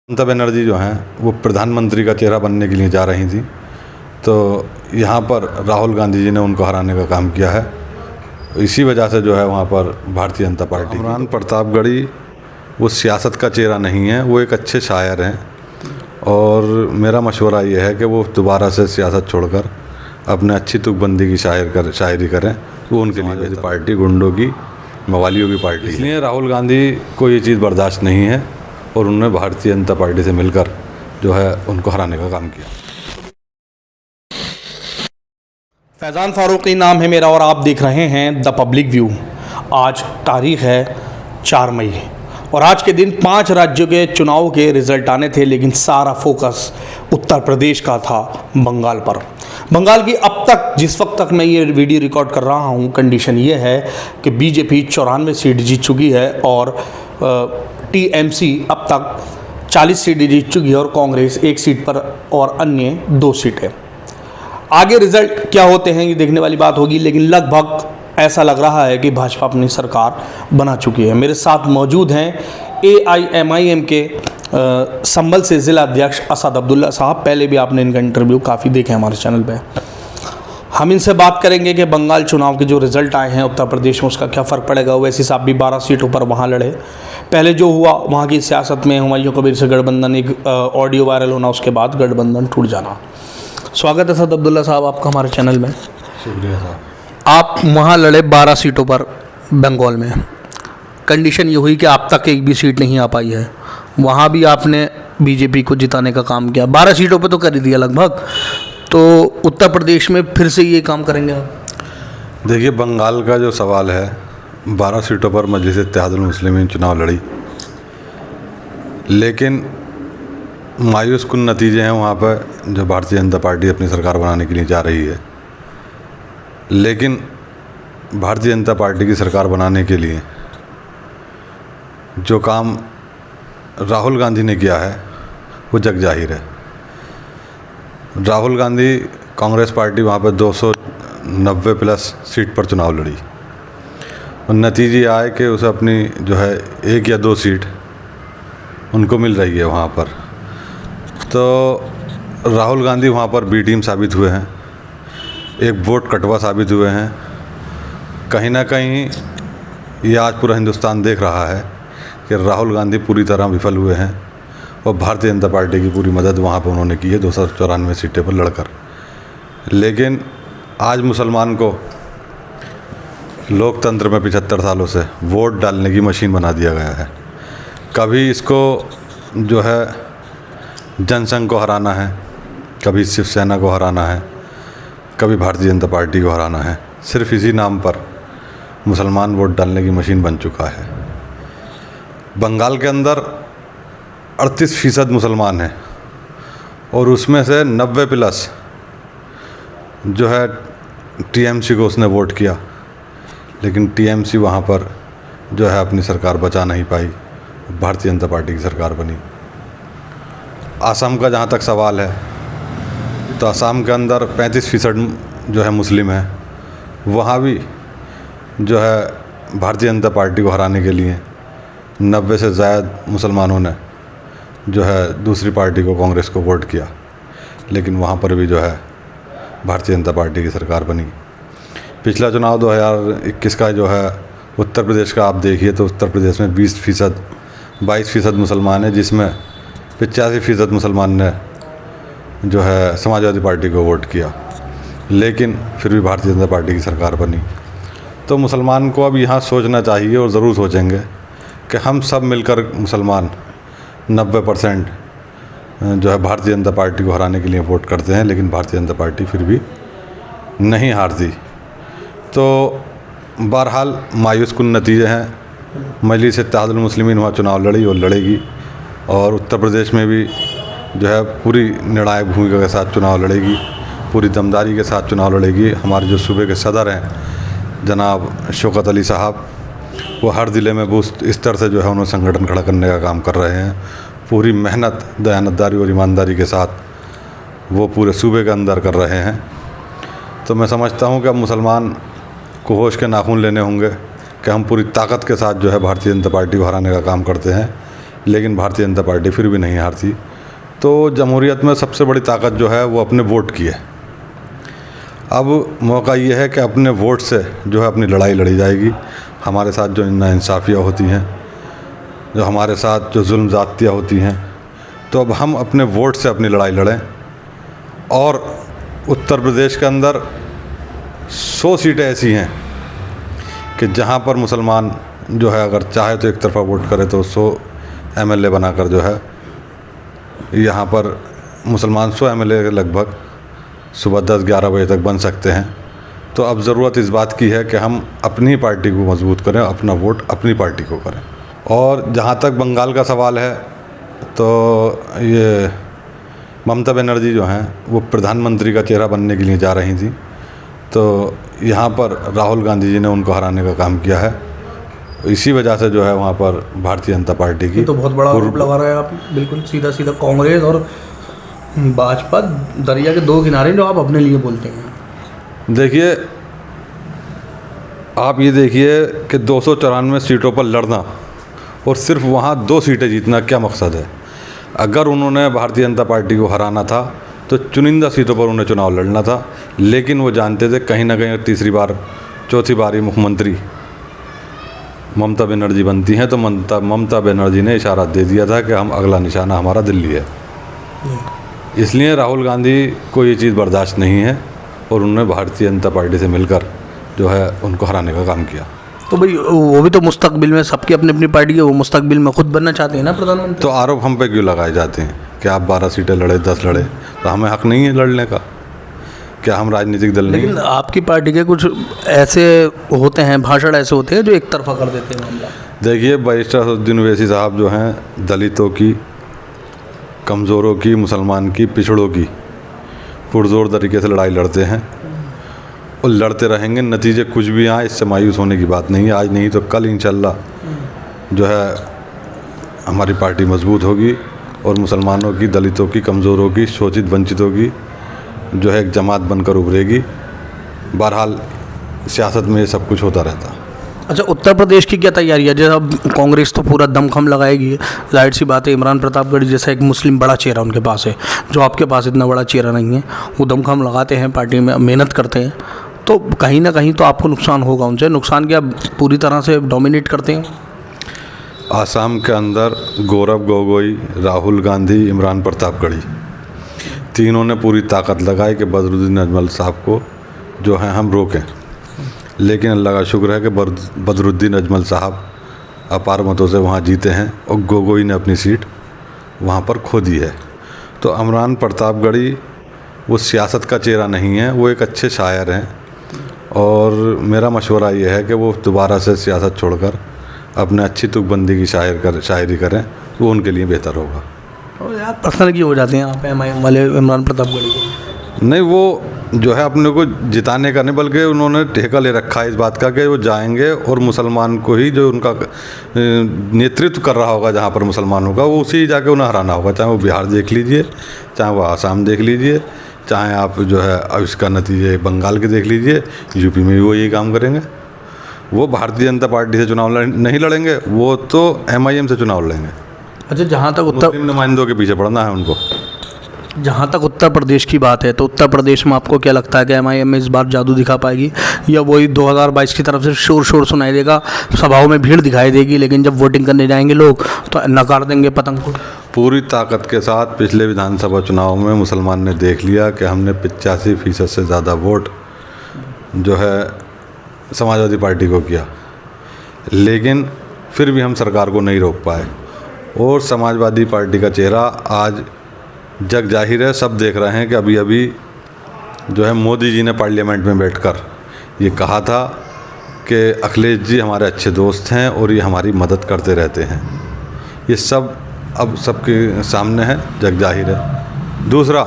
ममता बनर्जी जो हैं वो प्रधानमंत्री का चेहरा बनने के लिए जा रही थी, तो यहाँ पर राहुल गांधी जी ने उनको हराने का काम किया है। इसी वजह से जो है वहाँ पर भारतीय जनता पार्टी इमरान प्रतापगढ़ी वो सियासत का चेहरा नहीं है, वो एक अच्छे शायर हैं और मेरा मशवरा ये है कि वो दोबारा से सियासत छोड़कर अपने अच्छी तुकबंदी की शायरी करें। वो उनके लिए पार्टी गुंडों की, मवालियों की पार्टी, इसलिए राहुल गांधी को ये चीज़ बर्दाश्त नहीं है और उन्होंने भारतीय जनता पार्टी से मिलकर जो है उनको हराने का काम किया। फैज़ान फारूकी नाम है मेरा और आप देख रहे हैं द पब्लिक व्यू। आज तारीख है 4 मई और आज के दिन 5 राज्यों के चुनाव के रिज़ल्ट आने थे, लेकिन सारा फोकस उत्तर प्रदेश का था बंगाल पर। बंगाल की अब तक, जिस वक्त तक मैं ये वीडियो रिकॉर्ड कर रहा हूँ, कंडीशन ये है कि बीजेपी 94 सीट जीत चुकी है और टीएमसी अब तक 40 सीट जीत चुकी है और कांग्रेस 1 सीट पर और अन्य 2 सीटें। आगे रिजल्ट क्या होते हैं ये देखने वाली बात होगी, लेकिन लगभग ऐसा लग रहा है कि भाजपा अपनी सरकार बना चुकी है। मेरे साथ मौजूद हैं AIMIM के संभल से ज़िला अध्यक्ष असद अब्दुल्ला साहब। पहले भी आपने इनका इंटरव्यू काफ़ी देखे हमारे चैनल पे। हम इनसे बात करेंगे कि बंगाल चुनाव के जो रिज़ल्ट आए हैं उत्तर प्रदेश में उसका क्या फ़र्क पड़ेगा। वैसे साहब भी 12 सीटों पर वहाँ लड़े। पहले जो हुआ वहाँ की सियासत में हुमायूं कबीर से गठबंधन, एक ऑडियो वायरल होना, उसके बाद गठबंधन टूट जाना। स्वागत है असद अब्दुल्ला साहब आपका हमारे चैनल में। शुक्रिया साहब। आप वहाँ लड़े 12 सीटों पर बंगाल में। कंडीशन ये हुई कि आप तक एक भी सीट नहीं आ पाई है। वहाँ भी आपने बीजेपी को जिताने का काम किया। 12 सीटों पे तो कर ही दिया लगभग, तो उत्तर प्रदेश में फिर से ये काम करेंगे आप? देखिए, बंगाल का जो सवाल है, 12 सीटों पर मजलिस इत्तेहादुल मुस्लिमीन चुनाव लड़ी, लेकिन मायूस कुन नतीजे हैं वहाँ पर जो भारतीय जनता पार्टी अपनी सरकार बनाने के लिए जा रही है। लेकिन भारतीय जनता पार्टी की सरकार बनाने के लिए जो काम राहुल गांधी ने किया है वो जग जाहिर है। राहुल गांधी कांग्रेस पार्टी वहाँ पर 290 प्लस सीट पर चुनाव लड़ी और नतीजे आए कि उसे अपनी जो है 1 या 2 सीट उनको मिल रही है वहाँ पर। तो राहुल गांधी वहाँ पर बी टीम साबित हुए हैं, एक वोट कटवा साबित हुए हैं। कहीं ना कहीं ये आज पूरा हिंदुस्तान देख रहा है कि राहुल गांधी पूरी तरह विफल हुए हैं और भारतीय जनता पार्टी की पूरी मदद वहाँ पर उन्होंने की है 294 सीटें पर लड़कर। लेकिन आज मुसलमान को लोकतंत्र में 75 सालों से वोट डालने की मशीन बना दिया गया है। कभी इसको जो है जनसंघ को हराना है, कभी शिवसेना को हराना है, कभी भारतीय जनता पार्टी को हराना है। सिर्फ इसी नाम पर मुसलमान वोट डालने की मशीन बन चुका है। बंगाल के अंदर 38% मुसलमान हैं और उसमें से 90 प्लस जो है टीएमसी को उसने वोट किया, लेकिन टीएमसी वहाँ पर जो है अपनी सरकार बचा नहीं पाई, भारतीय जनता पार्टी की सरकार बनी। आसाम का जहाँ तक सवाल है, तो आसाम के अंदर 35% जो है मुस्लिम है। वहाँ भी जो है भारतीय जनता पार्टी को हराने के लिए 90 से ज़्यादा मुसलमानों ने जो है दूसरी पार्टी को, कांग्रेस को वोट किया, लेकिन वहाँ पर भी जो है भारतीय जनता पार्टी की सरकार बनी। पिछला चुनाव 2021 का जो है उत्तर प्रदेश का आप देखिए तो उत्तर प्रदेश में 22% मुसलमान है, जिसमें 85% मुसलमान ने जो है समाजवादी पार्टी को वोट किया, लेकिन फिर भी भारतीय जनता पार्टी की सरकार बनी। तो मुसलमान को अब यहाँ सोचना चाहिए और ज़रूर सोचेंगे कि हम सब मिलकर मुसलमान 90% जो है भारतीय जनता पार्टी को हराने के लिए वोट करते हैं, लेकिन भारतीय जनता पार्टी फिर भी नहीं हारती। तो बहरहाल मायूस कुन नतीजे हैं। मजलिस इत्तेहादुल मुस्लिमीन वहाँ चुनाव लड़ी और लड़ेगी, और उत्तर प्रदेश में भी जो है पूरी निर्णायक भूमिका के साथ चुनाव लड़ेगी, पूरी दमदारी के साथ चुनाव लड़ेगी। हमारे जो सूबे के सदर हैं जनाब शौकत अली साहब, वो हर ज़िले में बूथ स्तर से जो है उन्होंने संगठन खड़ा करने का काम कर रहे हैं। पूरी मेहनत, दयानतदारी और ईमानदारी के साथ वो पूरे सूबे के अंदर कर रहे हैं। तो मैं समझता हूँ कि अब मुसलमान को होश के नाखून लेने होंगे कि हम पूरी ताकत के साथ जो है भारतीय जनता पार्टी को हराने का काम करते हैं। लेकिन भारतीय जनता पार्टी फिर भी नहीं हारती। तो जमहूरियत में सबसे बड़ी ताकत जो है वो अपने वोट की है। अब मौका ये है कि अपने वोट से जो है अपनी लड़ाई लड़ी जाएगी। हमारे साथ जो नाइंसाफ़ियाँ होती हैं, जो हमारे साथ जो जुल्म ज़्यादतियाँ होती हैं, तो अब हम अपने वोट से अपनी लड़ाई लड़ें। और उत्तर प्रदेश के अंदर 100 सीटें ऐसी हैं कि जहाँ पर मुसलमान जो है अगर चाहे तो एक तरफा वोट करे तो 100 MLA बनाकर जो है यहाँ पर मुसलमान 100 MLA के लगभग सुबह 10-11 बजे तक बन सकते हैं। तो अब ज़रूरत इस बात की है कि हम अपनी पार्टी को मजबूत करें, अपना वोट अपनी पार्टी को करें। और जहाँ तक बंगाल का सवाल है, तो ये ममता बनर्जी जो हैं वो प्रधानमंत्री का चेहरा बनने के लिए जा रही थी। तो यहाँ पर राहुल गांधी जी ने उनको हराने का काम किया है। इसी वजह से जो है वहाँ पर भारतीय जनता पार्टी की तो बहुत बड़ा आरोप लगा रहे हैं आप, बिल्कुल सीधा सीधा। कांग्रेस और भाजपा दरिया के दो किनारे जो आप अपने लिए बोलते हैं। देखिए, आप ये देखिए कि 294 सीटों पर लड़ना और सिर्फ वहाँ 2 सीटें जीतना क्या मकसद है। अगर उन्होंने भारतीय जनता पार्टी को हराना था तो चुनिंदा सीटों पर उन्हें चुनाव लड़ना था, लेकिन वो जानते थे कहीं ना कहीं तीसरी बार चौथी बार ही मुख्यमंत्री ममता बनर्जी बनती हैं। तो ममता बनर्जी ने इशारा दे दिया था कि हम अगला निशाना हमारा दिल्ली है। इसलिए राहुल गांधी को ये चीज़ बर्दाश्त नहीं है और उन्होंने भारतीय जनता पार्टी से मिलकर जो है उनको हराने का काम किया। तो भाई वो भी तो मुस्तकबिल में सबकी अपनी अपनी पार्टी है, वो मुस्तकबिल में खुद बनना चाहते हैं ना प्रधानमंत्री। तो आरोप हम पे क्यों लगाए जाते हैं कि आप 12 सीटें लड़े, 10 लड़े? तो हमें हक नहीं है लड़ने का? क्या हम राजनीतिक दल नहीं? लेकिन आपकी पार्टी के कुछ ऐसे होते हैं, भाषण ऐसे होते हैं जो एक तरफा कर देते हैं मामला। देखिए, बैरिस्टर असदुद्दीन ओवैसी साहब जो हैं दलितों की, कमज़ोरों की, मुसलमान की, पिछड़ों की पुरजोर तरीके से लड़ाई लड़ते हैं और लड़ते रहेंगे। नतीजे कुछ भी आए, इससे मायूस होने की बात नहीं है। आज नहीं तो कल इंशाल्लाह जो है हमारी पार्टी मजबूत होगी और मुसलमानों की, दलितों की, कमज़ोरों की, शोषित वंचितों की जो है एक जमात बनकर उभरेगी। बहरहाल सियासत में ये सब कुछ होता रहता। अच्छा, उत्तर प्रदेश की क्या तैयारी है? जैसे अब कांग्रेस तो पूरा दमखम लगाएगी, जाहिर सी बात है। इमरान प्रतापगढ़ी जैसा एक मुस्लिम बड़ा चेहरा उनके पास है, जो आपके पास इतना बड़ा चेहरा नहीं है। वो दमखम लगाते हैं, पार्टी में मेहनत करते हैं, तो कहीं ना कहीं तो आपको नुकसान होगा उनसे। नुकसान क्या पूरी तरह से डोमिनेट करते हैं? आसाम के अंदर गौरव गोगोई, राहुल गांधी, इमरान प्रतापगढ़ी तीनों ने पूरी ताकत लगाई कि बदरुद्दीन अजमल साहब को जो है हम रोकें। लेकिन अल्लाह का शुक्र है कि बदरुद्दीन अजमल साहब अपार मतों से वहाँ जीते हैं और गोगोई ने अपनी सीट वहाँ पर खो दी है। तो इमरान प्रतापगढ़ी वो सियासत का चेहरा नहीं है, वो एक अच्छे शायर हैं और मेरा मशवरा ये है कि वो दोबारा से सियासत छोड़कर अपने अच्छी तुकबंदी की शायरी करें, वो उनके लिए बेहतर होगा। और यार पर्सनल क्यों हो जाते हैं आप MIM वाले इमरान प्रतापगढ़ी को? नहीं, वो जो है अपने को जिताने का नहीं, बल्कि उन्होंने ठेका ले रखा है इस बात का कि वो जाएंगे और मुसलमान को ही, जो उनका नेतृत्व कर रहा होगा जहाँ पर मुसलमानों का, वो उसी जाके उन्हें हराना होगा। चाहे वो बिहार देख लीजिए, चाहे वो आसाम देख लीजिए, चाहे आप जो है अब इसका नतीजे बंगाल के देख लीजिए, यूपी में भी वो यही काम करेंगे। वो भारतीय जनता पार्टी से चुनाव नहीं लड़ेंगे, वो तो MIM से चुनाव लड़ेंगे। अच्छा, जहाँ तक मुस्लिम नुमाइंदों के पीछे पड़ना है उनको। जहाँ तक उत्तर प्रदेश की बात है, तो उत्तर प्रदेश में आपको क्या लगता है कि MIM इस बार जादू दिखा पाएगी, या वही 2022 की तरफ से शोर सुनाई देगा, सभाओं में भीड़ दिखाई देगी, लेकिन जब वोटिंग करने जाएंगे लोग तो नकार देंगे पतंग को? पूरी ताकत के साथ पिछले विधानसभा चुनाव में मुसलमान ने देख लिया कि हमने 85% से ज़्यादा वोट जो है समाजवादी पार्टी को किया, लेकिन फिर भी हम सरकार को नहीं रोक पाए। और समाजवादी पार्टी का चेहरा आज जग जाहिर है, सब देख रहे हैं कि अभी अभी जो है मोदी जी ने पार्लियामेंट में बैठकर ये कहा था कि अखिलेश जी हमारे अच्छे दोस्त हैं और ये हमारी मदद करते रहते हैं। ये सब अब सबके सामने है, जग जाहिर है। दूसरा,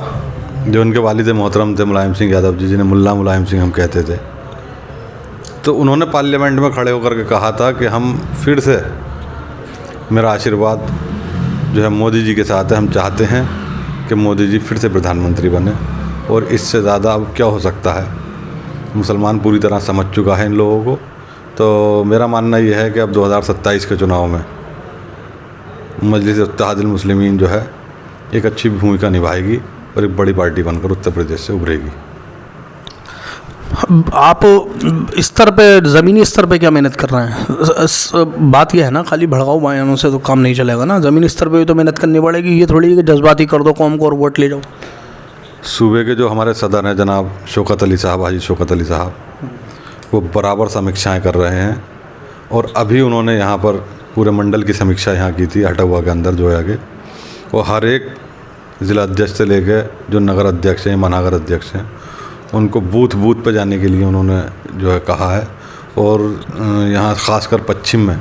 जो उनके वालिद मोहतरम थे मुलायम सिंह यादव जी, जिन्हें मुल्ला मुलायम सिंह हम कहते थे, तो उन्होंने पार्लियामेंट में खड़े होकर के कहा था कि हम फिर से, मेरा आशीर्वाद जो है मोदी जी के साथ है, हम चाहते हैं कि मोदी जी फिर से प्रधानमंत्री बने, और इससे ज़्यादा अब क्या हो सकता है। मुसलमान पूरी तरह समझ चुका है इन लोगों को। तो मेरा मानना ये है कि अब 2027 के चुनाव में मजलिस इत्तेहादुल मुस्लिमीन जो है एक अच्छी भूमिका निभाएगी और एक बड़ी पार्टी बनकर उत्तर प्रदेश से उभरेगी। आप स्तर पे, ज़मीनी स्तर पे क्या मेहनत कर रहे हैं? बात यह है ना, खाली भड़काऊ बयानों से तो काम नहीं चलेगा ना, ज़मीनी स्तर पे भी तो मेहनत करनी पड़ेगी। ये थोड़ी कि जज्बाती कर दो कौम को और वोट ले जाओ। सूबे के जो हमारे सदर हैं जनाब शौकत अली साहब, हाजी शौकत अली साहब, वो बराबर समीक्षाएं कर रहे हैं और अभी उन्होंने यहाँ पर पूरे मंडल की समीक्षा यहाँ की थी हटवा के अंदर जो है आगे। वो हर एक ज़िला अध्यक्ष से लेके जो नगर अध्यक्ष हैं, महानगर अध्यक्ष हैं, उनको बूथ बूथ पे जाने के लिए उन्होंने जो है कहा है। और यहाँ ख़ासकर पश्चिम में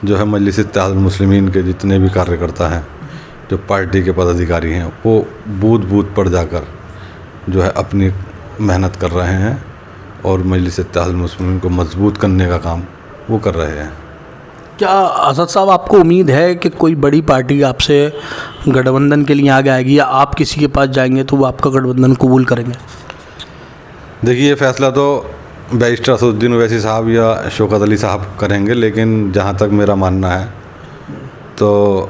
जो है मजलिस इत्तेहादुल मुस्लिमीन के जितने भी कार्यकर्ता हैं, जो पार्टी के पदाधिकारी हैं, वो बूथ बूथ पर जाकर जो है अपनी मेहनत कर रहे हैं और मजलिस इत्तेहादुल मुस्लिमीन को मजबूत करने का काम वो कर रहे हैं। क्या असद साहब, आपको उम्मीद है कि कोई बड़ी पार्टी आपसे गठबंधन के लिए आगे आएगी, या आप किसी के पास जाएंगे तो वो आपका गठबंधन कबूल करेंगे? देखिए, ये फ़ैसला तो बैरिस्टर असदुद्दीन ओवैसी साहब या शौकत अली साहब करेंगे, लेकिन जहाँ तक मेरा मानना है तो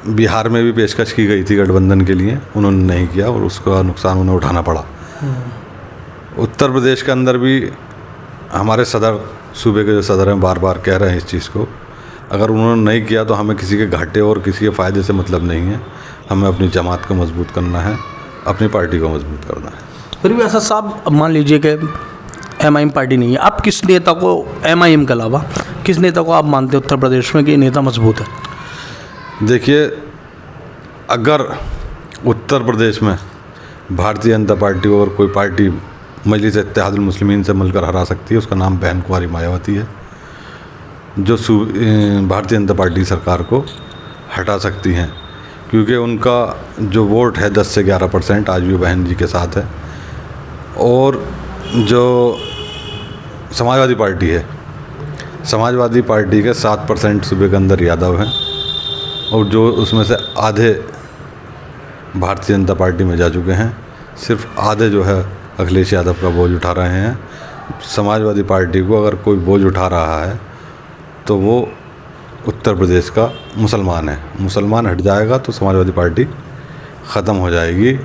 बिहार में भी पेशकश की गई थी गठबंधन के लिए, उन्होंने नहीं किया और उसका नुकसान उन्हें उठाना पड़ा। उत्तर प्रदेश के अंदर भी हमारे सदर, सूबे के जो सदर हैं, बार बार कह रहे हैं इस चीज़ को। अगर उन्होंने नहीं किया तो हमें किसी के घाटे और किसी के फ़ायदे से मतलब नहीं है। हमें अपनी जमात को मजबूत करना है, अपनी पार्टी को मजबूत करना है। फिर भी असद साहब, मान लीजिए कि MIM पार्टी नहीं है, आप किस नेता को, MIM के अलावा किस नेता को आप मानते हैं उत्तर प्रदेश में कि नेता मजबूत है? देखिए, अगर उत्तर प्रदेश में भारतीय जनता पार्टी को अगर कोई पार्टी मजलिस इत्तेहादुल मुस्लिमीन से मिलकर हरा सकती है, उसका नाम बहन कुंवारी मायावती है, जो भारतीय जनता पार्टी सरकार को हटा सकती हैं, क्योंकि उनका जो वोट है 10 से 11% आज भी बहन जी के साथ है। और जो समाजवादी पार्टी है, समाजवादी पार्टी के 7% सूबे के अंदर यादव हैं और जो उसमें से आधे भारतीय जनता पार्टी में जा चुके हैं, सिर्फ आधे जो है अखिलेश यादव का बोझ उठा रहे हैं। समाजवादी पार्टी को अगर कोई बोझ उठा रहा है तो वो उत्तर प्रदेश का मुसलमान है। मुसलमान हट जाएगा तो समाजवादी पार्टी ख़त्म हो जाएगी।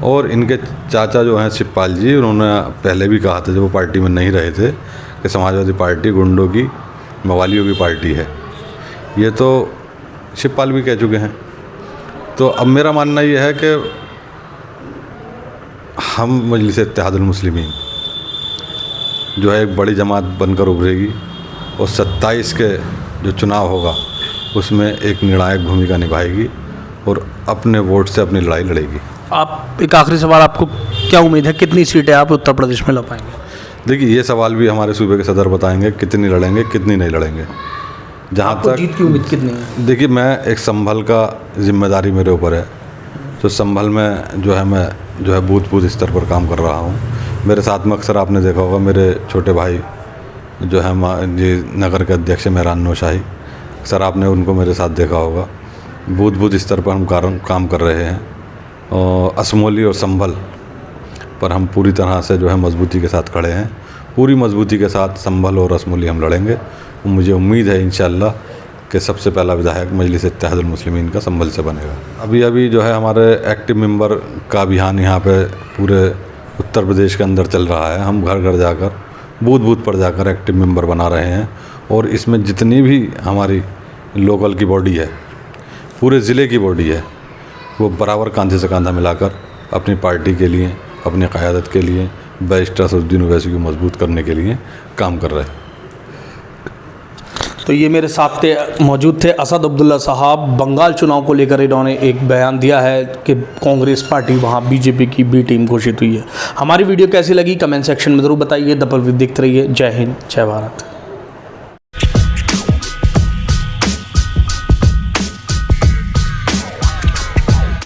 और इनके चाचा जो हैं शिवपाल जी, उन्होंने पहले भी कहा था जब वो पार्टी में नहीं रहे थे कि समाजवादी पार्टी गुंडों की, मवालियों की पार्टी है। ये तो शिवपाल भी कह चुके हैं। तो अब मेरा मानना ये है कि हम मजलिस इत्तेहादुल मुस्लिमीन जो है एक बड़ी जमात बनकर उभरेगी और 27 के जो चुनाव होगा उसमें एक निर्णायक भूमिका निभाएगी और अपने वोट से अपनी लड़ाई लड़ेगी। आप, एक आखिरी सवाल, आपको क्या उम्मीद है कितनी सीटें आप उत्तर प्रदेश में ला पाएंगे? देखिए, ये सवाल भी हमारे सूबे के सदर बताएंगे कितनी लड़ेंगे कितनी नहीं लड़ेंगे। जहाँ तक जीत की उम्मीद कितनी है? देखिए, मैं एक संभल का जिम्मेदारी मेरे ऊपर है, तो संभल में जो है मैं जो है बूथ बूथ स्तर पर काम कर रहा हूँ। मेरे साथ में अक्सर आपने देखा होगा मेरे छोटे भाई जो है ये नगर के अध्यक्ष मेहरान नौशाही, सर आपने उनको मेरे साथ देखा होगा। बूथ बूथ स्तर पर हम काम कर रहे हैं और असमोली और संभल पर हम पूरी तरह से जो है मजबूती के साथ खड़े हैं। पूरी मजबूती के साथ संभल और असमोली हम लड़ेंगे। मुझे उम्मीद है इंशाअल्लाह कि सबसे पहला विधायक मजलिस इत्तेहादुल मुस्लिमीन का संभल से बनेगा। अभी जो है हमारे एक्टिव मेंबर का अभियान यहाँ पे पूरे उत्तर प्रदेश के अंदर चल रहा है। हम घर घर जाकर, बूथ बूथ पर जाकर एक्टिव मेंबर बना रहे हैं और इसमें जितनी भी हमारी लोकल की बॉडी है, पूरे ज़िले की बॉडी है, वो बराबर कांधे से कांधा मिलाकर अपनी पार्टी के लिए, अपनी क़यादत के लिए, बैरिस्टर असदुद्दीन ओवैसी को मजबूत करने के लिए काम कर रहे हैं। तो ये मेरे साथ मौजूद थे असद अब्दुल्ला साहब। बंगाल चुनाव को लेकर इन्होंने एक बयान दिया है कि कांग्रेस पार्टी वहाँ बीजेपी की बी टीम घोषित हुई है। हमारी वीडियो कैसी लगी कमेंट सेक्शन में ज़रूर बताइए। द पल विद देखते रहिए। जय हिंद, जय भारत।